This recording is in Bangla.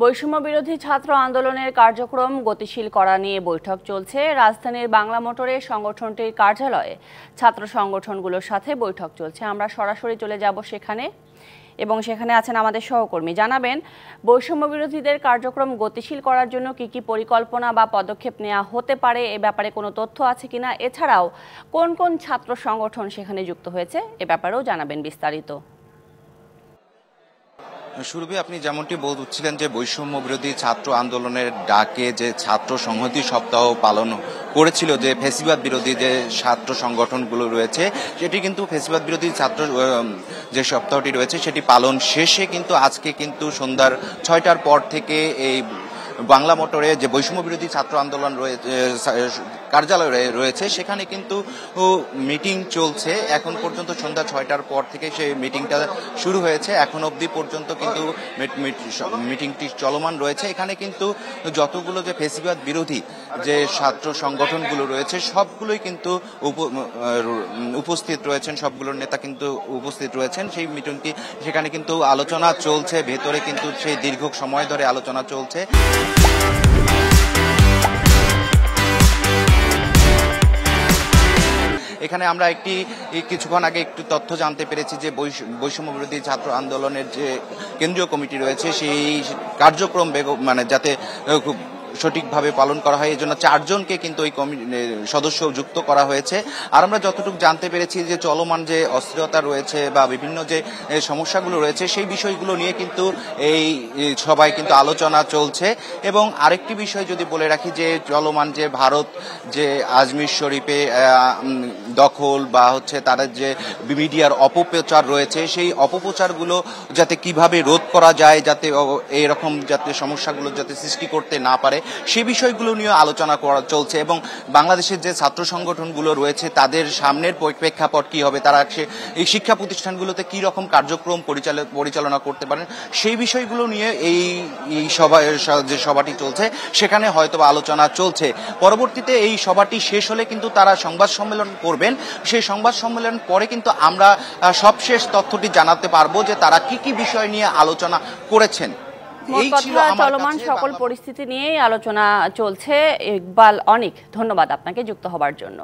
বৈষম্য বিরোধী ছাত্র আন্দোলনের কার্যক্রম গতিশীল করা নিয়ে বৈঠক চলছে। রাজধানীর বাংলা মোটরে সংগঠনটির কার্যালয়ে ছাত্র সংগঠনগুলোর সাথে বৈঠক চলছে। আমরা সরাসরি চলে যাব সেখানে এবং সেখানে আছেন আমাদের সহকর্মী। জানাবেন বৈষম্য বিরোধীদের কার্যক্রম গতিশীল করার জন্য কি কি পরিকল্পনা বা পদক্ষেপ নেওয়া হতে পারে, এ ব্যাপারে কোনো তথ্য আছে কিনা, এছাড়াও কোন কোন ছাত্র সংগঠন সেখানে যুক্ত হয়েছে, এ ব্যাপারেও জানাবেন বিস্তারিত। শুরুতে আপনি যেমনটি বলছিলেন যে বৈষম্য বিরোধী ছাত্র আন্দোলনের ডাকে যে ছাত্র সংহতি সপ্তাহ পালন করেছিল, যে ফ্যাসিবাদ বিরোধী যে ছাত্র সংগঠনগুলো রয়েছে সেটি কিন্তু ফ্যাসিবাদ বিরোধী ছাত্র যে সপ্তাহটি রয়েছে সেটি পালন শেষে কিন্তু আজকে কিন্তু সন্ধ্যার 6টার পর থেকে এই বাংলা মোটরে যে বৈষম্য বিরোধী ছাত্র আন্দোলন রয়েছে কার্যালয় রয়েছে সেখানে কিন্তু মিটিং চলছে। এখন পর্যন্ত সন্ধ্যা 6টার পর থেকে সেই মিটিংটা শুরু হয়েছে। এখন অবধি পর্যন্ত কিন্তু মিটিংটি চলমান রয়েছে। এখানে কিন্তু যতগুলো যে ফ্যাসিবাদ বিরোধী যে ছাত্র সংগঠনগুলো রয়েছে সবগুলোই কিন্তু উপস্থিত রয়েছেন, সবগুলোর নেতা কিন্তু উপস্থিত রয়েছেন। সেই মিটিংটি সেখানে কিন্তু আলোচনা চলছে, ভেতরে কিন্তু সেই দীর্ঘ সময় ধরে আলোচনা চলছে। এখানে আমরা কিছুক্ষণ আগে একটু তথ্য জানতে পেরেছি যে বৈষম্য বিরোধী ছাত্র আন্দোলনের যে কেন্দ্রীয় কমিটি রয়েছে সেই কার্যক্রম যাতে খুব সঠিকভাবে পালন করা হয়, এই জন্য 4 জনকে কিন্তু ওই সদস্য যুক্ত করা হয়েছে। আর আমরা যতটুকু জানতে পেরেছি যে চলমান যে অস্থিরতা রয়েছে বা বিভিন্ন যে সমস্যাগুলো রয়েছে সেই বিষয়গুলো নিয়ে কিন্তু এই সবাই কিন্তু আলোচনা চলছে। এবং আরেকটি বিষয় যদি বলে রাখি যে চলমান যে ভারত যে আজমির শরীফে দখল বা তাদের যে মিডিয়ার অপপ্রচার রয়েছে সেই অপপ্রচারগুলো যাতে কিভাবে রোধ করা যায়, যাতে এরকম যাতে সমস্যাগুলো যাতে সৃষ্টি করতে না পারে সে বিষয়গুলো নিয়ে আলোচনা করা চলছে। এবং বাংলাদেশের যে ছাত্র সংগঠনগুলো রয়েছে তাদের সামনের প্রেক্ষাপট কি হবে, তারা এই শিক্ষা প্রতিষ্ঠানগুলোতে কি রকম কার্যক্রম পরিচালনা করতে পারেন সেই বিষয়গুলো নিয়ে এই যে সভাটি চলছে সেখানে হয়তো আলোচনা চলছে। পরবর্তীতে এই সভাটি শেষ হলে কিন্তু তারা সংবাদ সম্মেলন করবেন। সেই সংবাদ সম্মেলন পরে কিন্তু আমরা সবশেষ তথ্যটি জানাতে পারবো যে তারা কি কি বিষয় নিয়ে আলোচনা করেছেন। চলমান সকল পরিস্থিতি নিয়েই আলোচনা চলছে। ইকবাল, অনেক ধন্যবাদ আপনাকে যুক্ত হবার জন্য।